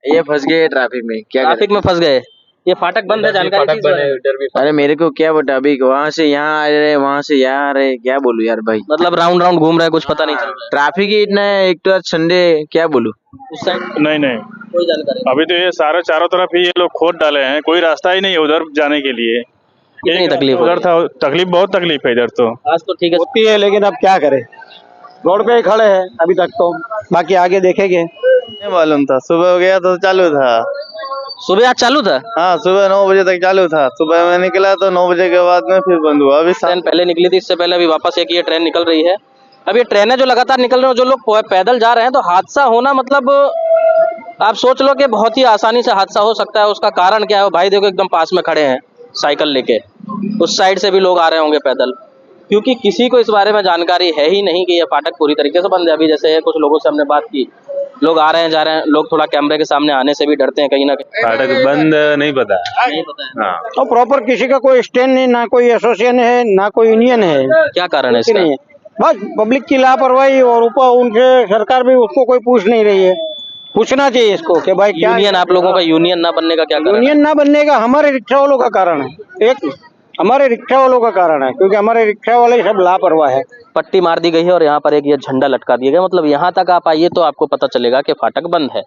ये फंस गए ट्रैफिक में, क्या ट्रैफिक में फंस गए। ये फाटक बंद है, जानकारी थी इस बारे में? अरे मेरे को क्या बता, अभी वहां से यहाँ आ रहे, वहां से यहाँ आ रहे, क्या बोलूं यार भाई। मतलब राउंड राउंड घूम रहा है, कुछ पता नहीं चल रहा है। ट्रैफिक ही इतना है, एक तो आज संडे, क्या बोलूं। उस साइड नहीं नहीं, कोई जानकारी अभी तो ये सारे चारों तरफ ही ये लोग खोद डाले हैं, कोई रास्ता ही नहीं है उधर जाने के लिए। कितनी एक तकलीफ हो उधर था, तकलीफ बहुत तकलीफ है इधर तो। आज तो ठीक है। होती है, लेकिन अब क्या करें, रोड पे ही खड़े हैं अभी तक तो, बाकी आगे देखेंगे। नहीं मालूम था, सुबह हो गया तो चालू था। सुबह आज चालू था? हाँ, सुबह 9 बजे तक चालू था। सुबह में निकला तो 9 बजे के बाद में फिर बंद हुआ। अभी ट्रेन पहले निकली थी, इससे पहले अभी वापस एक ये ट्रेन निकल रही है। अब ये ट्रेनें जो लगातार निकल रही हैं, जो लोग पैदल जा रहे हैं, तो हादसा होना मतलब आप सोच लो कि बहुत ही आसानी से हादसा हो सकता है। उसका कारण क्या है? भाई देखो एकदम पास में खड़े हैं साइकिल लेके, उस साइड से भी लोग आ रहे होंगे पैदल, क्योंकि किसी को इस बारे में जानकारी है ही नहीं कि ये फाटक पूरी तरीके से बंद है। अभी जैसे कुछ लोगों से हमने बात की, लोग आ रहे हैं जा रहे हैं, लोग थोड़ा कैमरे के सामने आने से भी डरते हैं कहीं ना कहीं। फाटक बंद नहीं पता। नहीं पता है। हाँ, तो प्रॉपर किसी का कोई स्टैंड नहीं, ना कोई एसोसिएशन है, ना कोई यूनियन है, क्या कारण है कुछ इसका? नहीं है। बस पब्लिक की लापरवाही, और ऊपर उनसे सरकार भी उसको कोई पूछ नहीं रही है। पूछना चाहिए इसको कि भाई क्या यूनियन, आप लोगों का यूनियन ना बनने का क्या कारण है? यूनियन ना बनने का हमारे रिक्शा वालों का कारण है। एक हमारे रिक्शा वालों का कारण है, क्योंकि हमारे रिक्शा वाले सब लापरवाह है। पट्टी मार दी गई है और यहाँ पर एक ये झंडा लटका दिया गया। मतलब यहाँ तक आप आइए तो आपको पता चलेगा कि फाटक बंद है।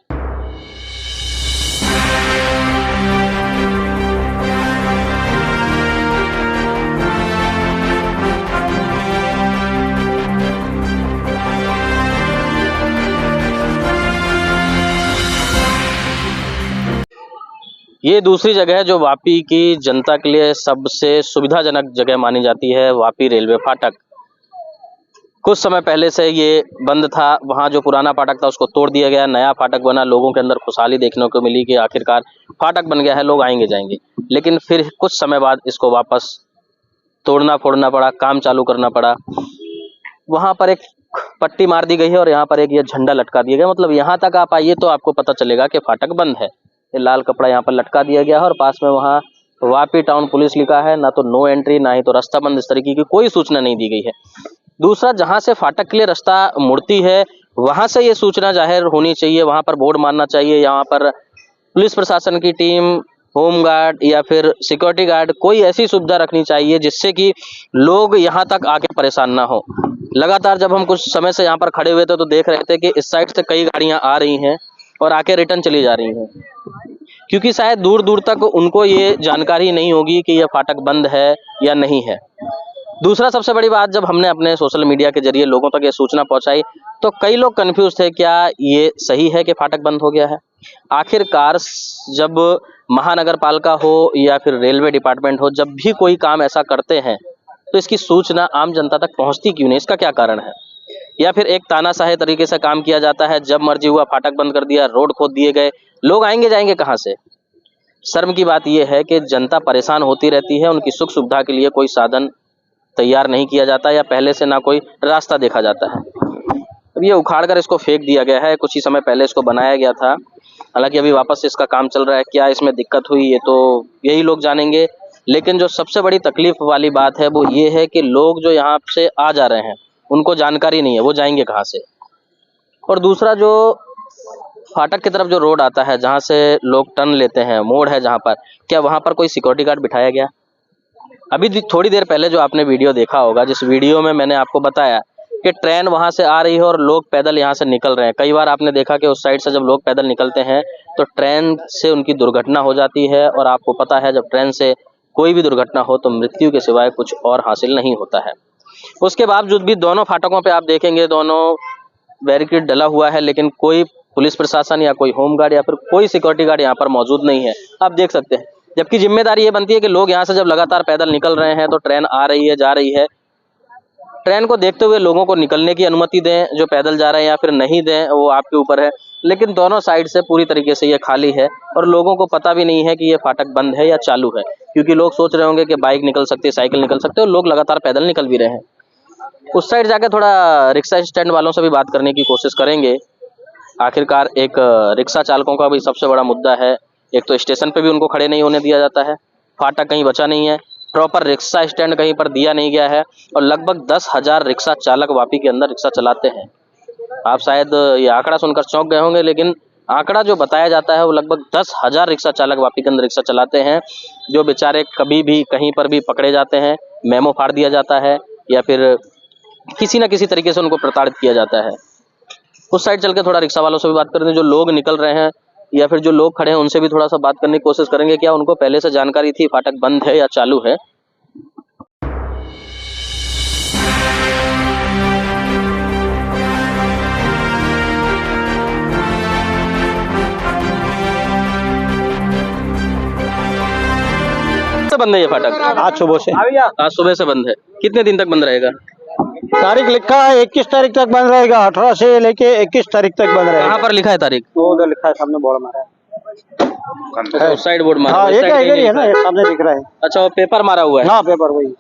ये दूसरी जगह है जो वापी की जनता के लिए सबसे सुविधाजनक जगह मानी जाती है, वापी रेलवे फाटक। कुछ समय पहले से ये बंद था। वहाँ जो पुराना फाटक था उसको तोड़ दिया गया, नया फाटक बना। लोगों के अंदर खुशहाली देखने को मिली कि आखिरकार फाटक बन गया है, लोग आएंगे जाएंगे। लेकिन फिर कुछ समय बाद इसको वापस तोड़ना फोड़ना पड़ा, काम चालू करना पड़ा। वहाँ पर एक पट्टी मार दी गई है और यहाँ पर एक ये झंडा लटका दिया गया। मतलब यहाँ तक आप आइए तो आपको पता चलेगा कि फाटक बंद है। ये लाल कपड़ा यहाँ पर लटका दिया गया है और पास में वहाँ वापी टाउन पुलिस लिखा है। ना तो नो एंट्री, ना ही तो रास्ता बंद, इस तरीके की कोई सूचना नहीं दी गई है। दूसरा, जहाँ से फाटक के लिए रास्ता मुड़ती है वहाँ से ये सूचना जाहिर होनी चाहिए, वहाँ पर बोर्ड मारना चाहिए। यहाँ पर पुलिस प्रशासन की टीम, होम गार्ड या फिर सिक्योरिटी गार्ड, कोई ऐसी सुविधा रखनी चाहिए जिससे कि लोग यहाँ तक आके परेशान ना हो। लगातार जब हम कुछ समय से यहाँ पर खड़े हुए थे तो देख रहे थे कि इस साइड से कई गाड़ियाँ आ रही हैं और आके रिटर्न चली जा रही हैं, क्योंकि शायद दूर दूर तक उनको ये जानकारी नहीं होगी कि यह फाटक बंद है या नहीं है। दूसरा, सबसे बड़ी बात, जब हमने अपने सोशल मीडिया के जरिए लोगों तक ये सूचना पहुंचाई तो कई लोग कंफ्यूज थे, क्या ये सही है कि फाटक बंद हो गया है? आखिरकार जब महानगर पालिका हो या फिर रेलवे डिपार्टमेंट हो, जब भी कोई काम ऐसा करते हैं तो इसकी सूचना आम जनता तक पहुंचती क्यों नहीं? इसका क्या कारण है? या फिर एक तानाशाही तरीके से काम किया जाता है, जब मर्जी हुआ फाटक बंद कर दिया, रोड खोद दिए गए, लोग आएंगे जाएंगे कहाँ से? शर्म की बात यह है कि जनता परेशान होती रहती है, उनकी सुख सुविधा के लिए कोई साधन तैयार नहीं किया जाता या पहले से ना कोई रास्ता देखा जाता है। अब ये उखाड़ कर इसको फेंक दिया गया है। कुछ ही समय पहले इसको बनाया गया था, हालांकि अभी वापस से इसका काम चल रहा है। क्या इसमें दिक्कत हुई ये तो यही लोग जानेंगे। लेकिन जो सबसे बड़ी तकलीफ वाली बात है वो ये है कि लोग जो यहाँ से आ जा रहे हैं उनको जानकारी नहीं है, वो जाएंगे कहाँ से? और दूसरा, जो फाटक की तरफ जो रोड आता है, जहाँ से लोग टर्न लेते हैं, मोड़ है जहाँ पर, क्या वहाँ पर कोई सिक्योरिटी गार्ड बिठाया गया? अभी थोड़ी देर पहले जो आपने वीडियो देखा होगा, जिस वीडियो में मैंने आपको बताया कि ट्रेन वहां से आ रही है और लोग पैदल यहां से निकल रहे हैं। कई बार आपने देखा कि उस साइड से जब लोग पैदल निकलते हैं तो ट्रेन से उनकी दुर्घटना हो जाती है। और आपको पता है, जब ट्रेन से कोई भी दुर्घटना हो तो मृत्यु के सिवाय कुछ और हासिल नहीं होता है। उसके बावजूद भी दोनों फाटकों पे आप देखेंगे, दोनों बैरिकेड डला हुआ है, लेकिन कोई पुलिस प्रशासन या कोई होम गार्ड या फिर कोई सिक्योरिटी गार्ड यहाँ पर मौजूद नहीं है। आप देख सकते हैं, जबकि जिम्मेदारी ये बनती है कि लोग यहाँ से जब लगातार पैदल निकल रहे हैं तो ट्रेन आ रही है, जा रही है, ट्रेन को देखते हुए लोगों को निकलने की अनुमति दें जो पैदल जा रहे हैं, या फिर नहीं दें, वो आपके ऊपर है। लेकिन दोनों साइड से पूरी तरीके से ये खाली है और लोगों को पता भी नहीं है कि ये फाटक बंद है या चालू है, क्योंकि लोग सोच रहे होंगे कि बाइक निकल सकती है, साइकिल निकल सकते है, और लोग लगातार पैदल निकल भी रहे हैं। उस साइड जाके थोड़ा रिक्शा स्टैंड वालों से भी बात करने की कोशिश करेंगे। आखिरकार एक रिक्शा चालकों का भी सबसे बड़ा मुद्दा है। एक तो स्टेशन पे भी उनको खड़े नहीं होने दिया जाता है, फाटक कहीं बचा नहीं है, प्रॉपर रिक्शा स्टैंड कहीं पर दिया नहीं गया है, और लगभग 10,000 रिक्शा चालक वापी के अंदर रिक्शा चलाते हैं। आप शायद ये आंकड़ा सुनकर चौंक गए होंगे, लेकिन आंकड़ा जो बताया जाता है वो लगभग 10,000 रिक्शा चालक वापी के अंदर रिक्शा चलाते हैं, जो बेचारे कभी भी कहीं पर भी पकड़े जाते हैं, मेमो फाड़ दिया जाता है या फिर किसी न किसी तरीके से उनको प्रताड़ित किया जाता है। उस साइड चल के थोड़ा रिक्शा वालों से भी बात करते हैं, जो लोग निकल रहे हैं या फिर जो लोग खड़े हैं उनसे भी थोड़ा सा बात करने की कोशिश करेंगे, क्या उनको पहले से जानकारी थी फाटक बंद है या चालू है। बंद है ये फाटक? आज सुबह से। आज सुबह से बंद है। कितने दिन तक बंद रहेगा? तारीख लिखा है 21 तारीख तक बंद रहेगा, 18 से लेके 21 तारीख तक बंद रहेगा। कहाँ पर लिखा है तारीख? वो उधर लिखा है, सामने बोर्ड मारा है। उस साइड बोर्ड मारा हाँ, है, ये इस क्या साइड इधर ही नहीं है ना, लिखा ये सामने दिख रहा है। अच्छा, वो पेपर मारा हुआ है। हाँ, पेपर वही।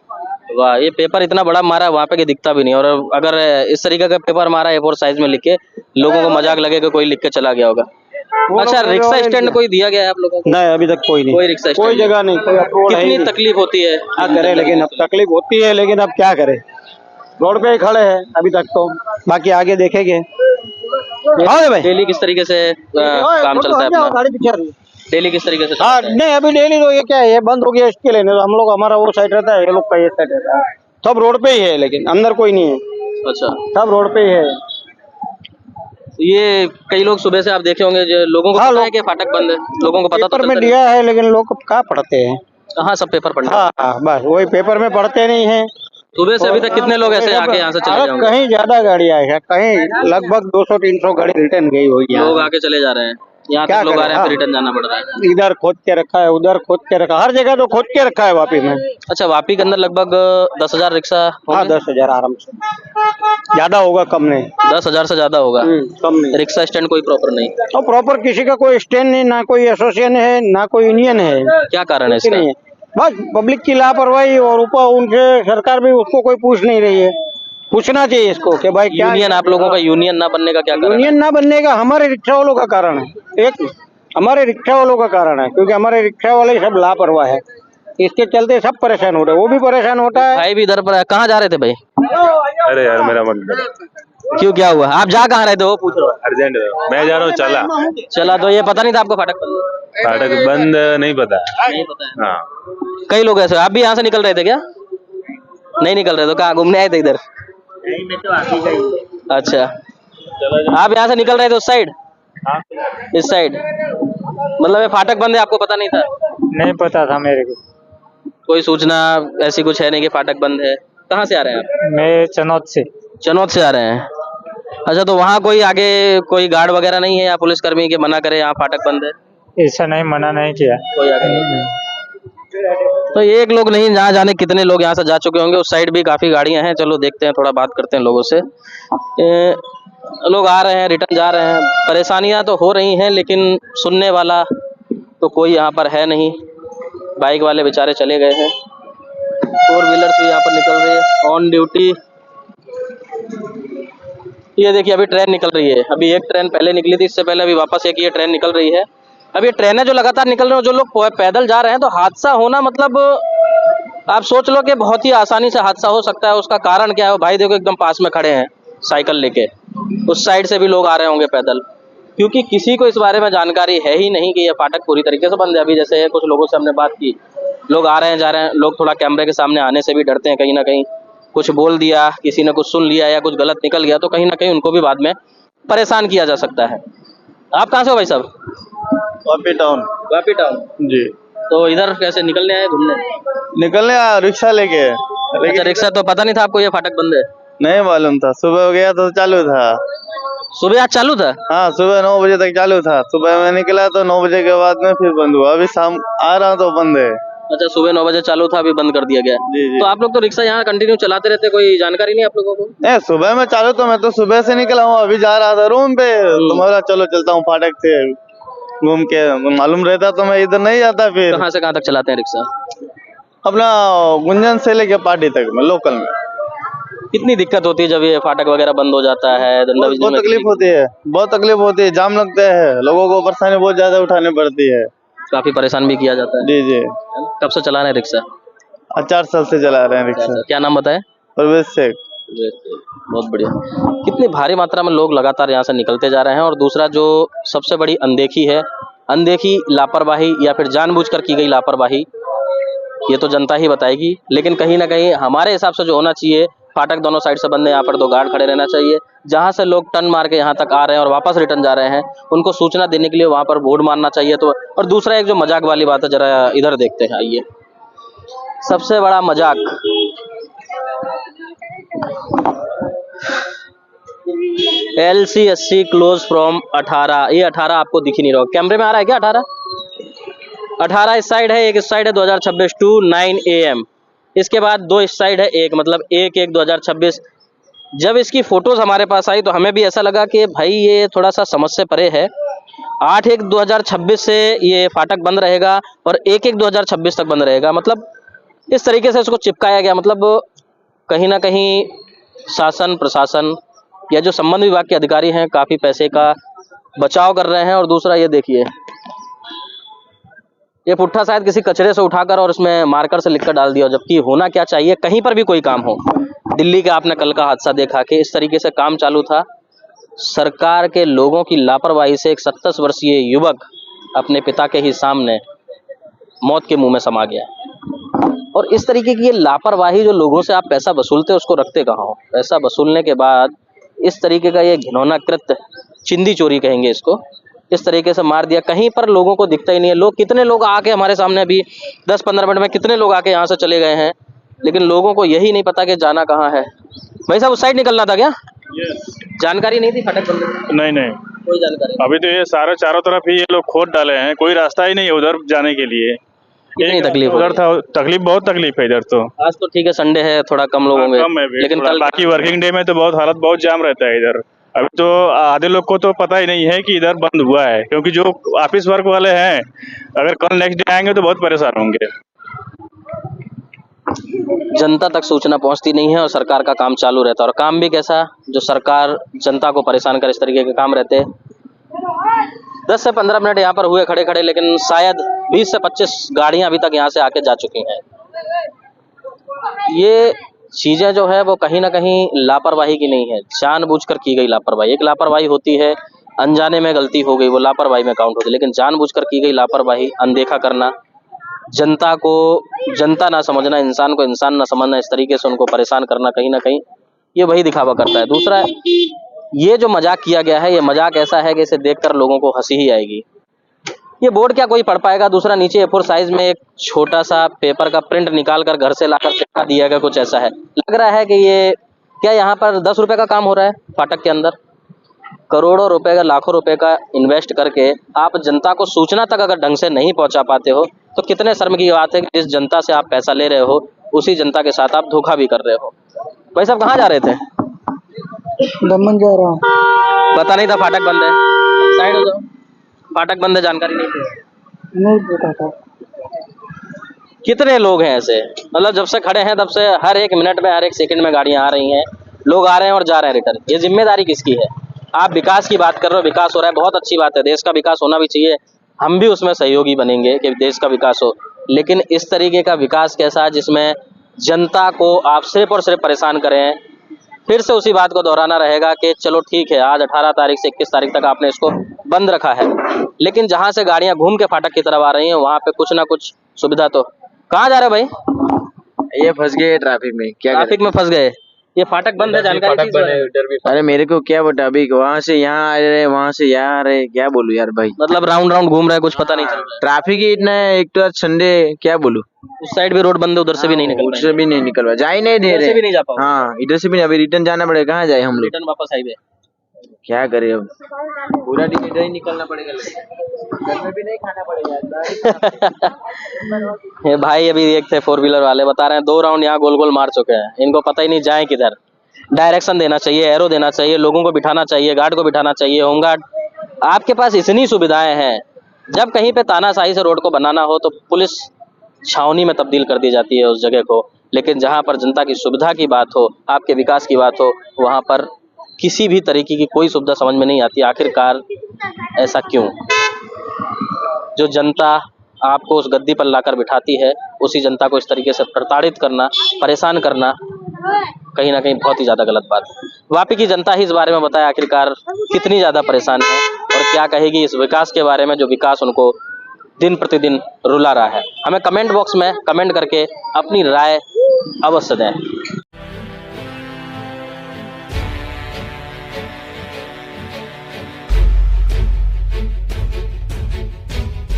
वाह, ये पेपर इतना बड़ा मारा है वहाँ पे कि दिखता भी नहीं। और अगर इस तरीके का पेपर मारा है A4 साइज में लिख के, लोगों को मजाक लगेगा कोई लिख के चला गया होगा। अच्छा, रिक्शा स्टैंड कोई दिया गया है आप लोगों को? नहीं, अभी तक कोई नहीं, कोई रिक्शा कोई स्टैंड जगह नहीं, कोई अप्रूवल है ही कितनी नहीं। तकलीफ होती है? क्या करे, लेकिन अब तकलीफ होती है, लेकिन अब क्या करे, रोड पे ही खड़े हैं अभी तक तो, बाकी आगे देखेंगे। हाँ भाई, डेली किस तरीके से काम चलता है अपना? गाड़ी पीछे रही है। डेली किस तरीके से हाँ, चलता है? नहीं अभी डेली तो ये क्या है, ये बंद हो गया इसके लिए, नहीं तो हम लोग, हमारा वो साइड रहता है, ये लोग का ये साइड रहता है, सब रोड पे ही है, लेकिन अंदर कोई नहीं है, अच्छा, सब रोड पे ही है। ये कई लोग सुबह से आप देखे होंगे, जो लोगों को हाँ, पता है कि फाटक बंद है, लोगों को पता तो पेपर में चलता नहीं। दिया है, लेकिन लोग कहाँ पढ़ते हैं। हाँ, सब पेपर पढ़ना। हाँ, बस वही, पेपर में पढ़ते नहीं है। सुबह से अभी तक कितने लोग ऐसे आके यहाँ से चले अरे जाएंगे? कहीं ज्यादा गाड़ी आई है, कहीं लगभग 200-300 गाड़ी रिटर्न गई होगी। लोग आके चले जा रहे हैं, यहाँ क्या तक लोग आ रहे हैं, करें, फिर रिटर्न जाना पड़ रहा है। इधर खोद के रखा है, उधर खोद के रखा, हर जगह तो खोद के रखा है वापी में। अच्छा, वापी के अंदर लगभग 10,000 रिक्शा हाँ, होंगे? 10,000 आराम से, ज्यादा होगा कम नहीं। 10,000 से ज्यादा होगा। कम नहीं। रिक्शा स्टैंड कोई प्रॉपर नहीं? और प्रॉपर किसी का कोई स्टैंड नहीं, ना कोई एसोसिएशन है, ना कोई यूनियन है, क्या कारण है कुछ इसका? नहीं है। बस पब्लिक की लापरवाही, और ऊपर उनसे सरकार भी उसको कोई पूछ नहीं रही है। पूछना चाहिए इसको कि भाई क्या यूनियन, आप लोगों का यूनियन ना बनने का क्या कारण है? यूनियन ना बनने का हमारे रिक्शा वालों का कारण है, एक हमारे रिक्शा वालों का कारण है, क्योंकि हमारे रिक्शा वाले सब लापरवाह है, इसके चलते सब परेशान हो रहे हैं, वो भी परेशान होता है। भाई भी इधर पर है। कहाँ जा रहे थे भाई? अरे यार मेरा मन क्यों, क्या हुआ? आप जा कहाँ रहे थे वो पूछ रहा हूँ। अर्जेंट, मैं जा रहा हूँ, चला चला, तो ये पता नहीं था आपको फाटक बंद है? फाटक बंद नहीं पता। नहीं पता है। हाँ, कई लोग ऐसे, आप भी यहाँ से निकल रहे थे क्या? नहीं निकल रहे तो कहाँ घूमने आए थे इधर? अच्छा, आप यहाँ से निकल रहे थे उस साइड? इस साइड, मतलब ये फाटक बंद है, आपको पता नहीं था? नहीं पता था मेरे को, कोई सूचना ऐसी कुछ है नहीं कि फाटक बंद है? कहाँ से आ रहे हैं आप? मैं चनौत से। चनौत से आ रहे हैं। अच्छा, तो वहाँ कोई आगे कोई गार्ड वगैरह नहीं है या पुलिसकर्मी के मना करे यहाँ फाटक बंद है? ऐसा नहीं, मना नहीं किया कोई आगे नहीं। तो एक लोग नहीं, जहाँ जाने कितने लोग यहाँ से जा चुके होंगे। उस साइड भी काफी गाड़ियां हैं, चलो देखते हैं, थोड़ा बात करते हैं लोगों से। लोग आ रहे हैं, रिटर्न जा रहे हैं, परेशानियां तो हो रही हैं, लेकिन सुनने वाला तो कोई यहाँ पर है नहीं। बाइक वाले बेचारे चले गए हैं, 4 व्हीलर्स भी यहाँ पर निकल रही है ऑन ड्यूटी। ये देखिए, अभी ट्रेन निकल रही है, अभी एक ट्रेन पहले निकली थी, इससे पहले अभी वापस एक ये ट्रेन निकल रही है। अब ये ट्रेनें जो लगातार निकल रही हैं, जो लोग पैदल जा रहे हैं, तो हादसा होना मतलब आप सोच लो कि बहुत ही आसानी से हादसा हो सकता है। उसका कारण क्या है? वो भाई देखो एकदम पास में खड़े हैं साइकिल लेके, उस साइड से भी लोग आ रहे होंगे पैदल, क्योंकि किसी को इस बारे में जानकारी है ही नहीं कि ये फाटक पूरी तरीके से बंद है। अभी जैसे कुछ लोगों से हमने बात की, लोग आ रहे हैं, जा रहे हैं, लोग थोड़ा कैमरे के सामने आने से भी डरते हैं, कहीं ना कहीं कुछ बोल दिया, किसी ने कुछ सुन लिया या कुछ गलत निकल गया तो कहीं ना कहीं उनको भी बाद में परेशान किया जा सकता है। आप कहाँ से हो भाई साहब? वापी टाउन। वापी टाउन जी। तो इधर कैसे निकलने आए, घूमने? निकलने रिक्शा लेके, अच्छा, रिक्शा, तो पता नहीं था आपको ये फाटक बंद है? नहीं मालूम था, सुबह हो गया तो चालू था। सुबह आज चालू था? हाँ, सुबह 9 बजे तक चालू था, सुबह में निकला तो 9 बजे के बाद में फिर बंद हुआ, अभी शाम आ रहा तो बंद है। अच्छा, सुबह 9 बजे चालू था, अभी बंद कर दिया गया। जी जी। तो आप लोग तो रिक्शा यहाँ कंटिन्यू चलाते रहते, कोई जानकारी नहीं आप लोगों को? नहीं, सुबह में चालू तो मैं तो सुबह से निकला हूँ, अभी जा रहा था रूम पे, तुम्हारा चलो चलता हूँ फाटक से घूम के, मालूम रहता तो मैं इधर नहीं जाता। फिर कहाँ से कहाँ तक चलाते हैं रिक्शा? अपना गुंजन से लेके पार्टी तक में, लोकल में। कितनी दिक्कत होती है जब ये फाटक वगैरह बंद हो जाता है? धंधा बहुत बिजनेस में तकलीफ होती है, बहुत तकलीफ होती है, जाम लगता है, लोगों को परेशानी बहुत ज्यादा उठानी पड़ती है। काफी परेशान भी किया जाता है। जी जी। कब से चला रहे हैं रिक्शा? 4 साल से चला रहे हैं रिक्शा। क्या नाम बताए? परवेज शेख। बहुत बढ़िया। कितनी भारी मात्रा में लोग लगातार यहाँ से निकलते जा रहे हैं। और दूसरा जो सबसे बड़ी अनदेखी है, अनदेखी, लापरवाही या फिर जानबूझकर की गई लापरवाही, ये तो जनता ही बताएगी। लेकिन कहीं ना कहीं हमारे हिसाब से जो होना चाहिए, फाटक दोनों साइड से बंद है, यहाँ पर 2 गार्ड खड़े रहना चाहिए। जहाँ से लोग टर्न मार के यहाँ तक आ रहे हैं और वापस रिटर्न जा रहे हैं, उनको सूचना देने के लिए वहाँ पर बोर्ड मारना चाहिए। तो और दूसरा एक जो मजाक वाली बात है, जरा इधर देखते हैं, आइए। सबसे बड़ा मजाक, LCSC क्लोज फ्रॉम 18। ये 18 आपको दिख ही नहीं रहा, कैमरे में आ रहा है क्या? 18 इस साइड है, एक इस साइड है। 2026 टू 9 AM। इसके बाद 2 इस साइड है, एक मतलब 1/1/2026। जब इसकी फोटोज हमारे पास आई तो हमें भी ऐसा लगा कि भाई ये थोड़ा सा समझ से परे है। 8/1/2026 से ये फाटक बंद रहेगा और 1/1/2026 तक बंद रहेगा। मतलब इस तरीके से इसको चिपकाया गया। मतलब कहीं ना कहीं शासन प्रशासन या जो संबंध विभाग के अधिकारी हैं, काफी पैसे का बचाव कर रहे हैं। और दूसरा ये देखिए, ये पुट्ठा शायद किसी कचरे से उठाकर और इसमें मार्कर से लिखकर डाल दिया, जबकि होना क्या चाहिए, कहीं पर भी कोई काम हो। दिल्ली का आपने कल का हादसा देखा कि इस तरीके से काम चालू था, सरकार के लोगों की लापरवाही से एक 27 वर्षीय युवक अपने पिता के ही सामने मौत के मुंह में समा गया। और इस तरीके की ये लापरवाही, जो लोगों से आप पैसा वसूलते हो उसको रखते कहाँ हो? पैसा वसूलने के बाद इस तरीके का ये घिनौना कृत्य, चिंदी चोरी कहेंगे इसको, इस तरीके से मार दिया। कहीं पर लोगों को दिखता ही नहीं है। लोग कितने लोग आके हमारे सामने अभी 10-15 मिनट में कितने लोग आके यहाँ से चले गए हैं, लेकिन लोगों को यही नहीं पता कि जाना कहाँ है। भाई साहब, उस साइड निकलना था क्या? जानकारी नहीं थी फाटक बंद? नहीं कोई जानकारी? अभी तो ये सारे चारों तरफ ही ये लोग खोद डाले हैं, कोई रास्ता ही नहीं है उधर जाने के लिए। कितनी तकलीफ उधर था, तकलीफ बहुत तकलीफ है इधर तो। आज तो ठीक है, संडे है, थोड़ा कम लोग होंगे, कम है भीड़, लेकिन कल बाकी वर्किंग डे में तो बहुत हालत बहुत जाम रहता है इधर। अभी तो आधे लोग को तो पता ही नहीं है कि इधर बंद हुआ है, क्योंकि जो ऑफिस वर्क वाले हैं अगर कल नेक्स्ट डे आएंगे तो बहुत परेशान होंगे। जनता तक सूचना पहुंचती नहीं है और सरकार का काम चालू रहता है। और काम भी कैसा, जो सरकार जनता को परेशान कर, इस तरीके के काम रहते हैं। 10 से 15 मिनट यहाँ पर हुए खड़े खड़े, लेकिन शायद 20 से 25 गाड़ियां अभी तक यहाँ से आके जा चुकी हैं। ये चीजें जो है वो कहीं ना कहीं लापरवाही की नहीं है, जानबूझकर की गई लापरवाही। एक लापरवाही होती है, अनजाने में गलती हो गई, वो लापरवाही में काउंट होती है। लेकिन जानबूझकर की गई लापरवाही, अनदेखा करना, जनता को जनता ना समझना, इंसान को इंसान ना समझना, इस तरीके से उनको परेशान करना, कहीं ना कहीं ये वही दिखावा करता है। दूसरा, ये जो मजाक किया गया है, ये मजाक ऐसा है कि इसे देखकर लोगों को हंसी ही आएगी। ये बोर्ड क्या कोई पढ़ पाएगा? दूसरा, नीचे A4 साइज में एक छोटा सा पेपर का प्रिंट निकाल कर घर से लाकर चिपका दिया गया, कुछ ऐसा है। लग रहा है कि ये क्या यहाँ पर 10 रुपए का काम हो रहा है फाटक के अंदर। करोड़ों रुपए का, लाखों रुपए का इन्वेस्ट करके आप जनता को सूचना तक अगर ढंग से नहीं पहुंचा पाते हो, तो कितने शर्म की बात है कि जिस जनता से आप पैसा ले रहे हो, उसी जनता के साथ आप धोखा भी कर रहे हो। भाई साहब, कहाँ जा रहे थे? दमन जा रहा हूँ। पता नहीं था फाटक बंद है? साइड हो जाओ, फाटक बंद है, जानकारी नहीं थी? नहीं पता था। कितने लोग हैं ऐसे? मतलब जब से खड़े हैं तब से हर एक मिनट में, हर एक सेकंड में गाड़ियां आ रही हैं, लोग आ रहे हैं और जा रहे हैं रिटर्न। ये जिम्मेदारी किसकी है? आप विकास की बात कर रहे हो, विकास हो रहा है, बहुत अच्छी बात है, देश का विकास होना भी चाहिए, हम भी उसमें सहयोगी बनेंगे कि देश का विकास हो। लेकिन इस तरीके का विकास कैसा, जिसमें जनता को आप सिर्फ और सिर्फ परेशान करें? फिर से उसी बात को दोहराना रहेगा कि चलो ठीक है, आज 18 तारीख से 21 तारीख तक आपने इसको बंद रखा है, लेकिन जहां से गाड़ियां घूम के फाटक की तरफ आ रही हैं, वहां पे कुछ ना कुछ सुविधा तो। कहाँ जा रहे हो भाई? ये फंस गए ट्रैफिक में, क्या करें? ट्रैफिक में फंस गए। ये फाटक बंद है, जानकारी थी इस बारे? अरे मेरे को क्या बता, अभी वहां से यहाँ आ रहे, वहां से यहाँ आ रहे, क्या बोलूं यार भाई। मतलब राउंड राउंड घूम रहे हैं, कुछ पता नहीं चल रहा है। ट्रैफिक ही इतना है, एक तो आज संडे, क्या बोलूं। उस साइड भी रोड बंद है, उधर से भी नहीं निकल उधर से भी नहीं निकल रहा, जा ही नहीं दे इधर से भी रहे। नहीं जा पाओगे। हाँ, इधर से भी नहीं, अभी रिटर्न जाना पड़ेगा। कहाँ जाए हम लोग? रिटर्न वापस हाईवे। क्या करें अब, पूरा दिन इधर ही निकलना पड़ेगा, घर में भी नहीं खाना पड़ेगा। ये भाई अभी एक थे 4 व्हीलर वाले, बता रहे हैं 2 राउंड यहाँ गोल गोल मार चुके हैं, इनको पता ही नहीं जाए किधर। डायरेक्शन देना चाहिए, एरो देना चाहिए, लोगों को बिठाना चाहिए, गार्ड को बिठाना चाहिए, होमगार्ड। आपके पास इतनी सुविधाएं हैं, जब कहीं पे तानाशाही से रोड को बनाना हो तो पुलिस छावनी में तब्दील कर दी जाती है उस जगह को। लेकिन जहां पर जनता की सुविधा की बात हो, आपके विकास की बात हो, वहां पर किसी भी तरीके की कोई सुविधा समझ में नहीं आती। आखिरकार ऐसा क्यों? जो जनता आपको उस गद्दी पर लाकर बिठाती है, उसी जनता को इस तरीके से प्रताड़ित करना, परेशान करना, कहीं ना कहीं बहुत ही ज़्यादा गलत बात है। वापी की जनता ही इस बारे में बताए आखिरकार कितनी ज़्यादा परेशान है और क्या कहेगी इस विकास के बारे में, जो विकास उनको दिन प्रतिदिन रुला रहा है। हमें कमेंट बॉक्स में कमेंट करके अपनी राय अवश्य दें।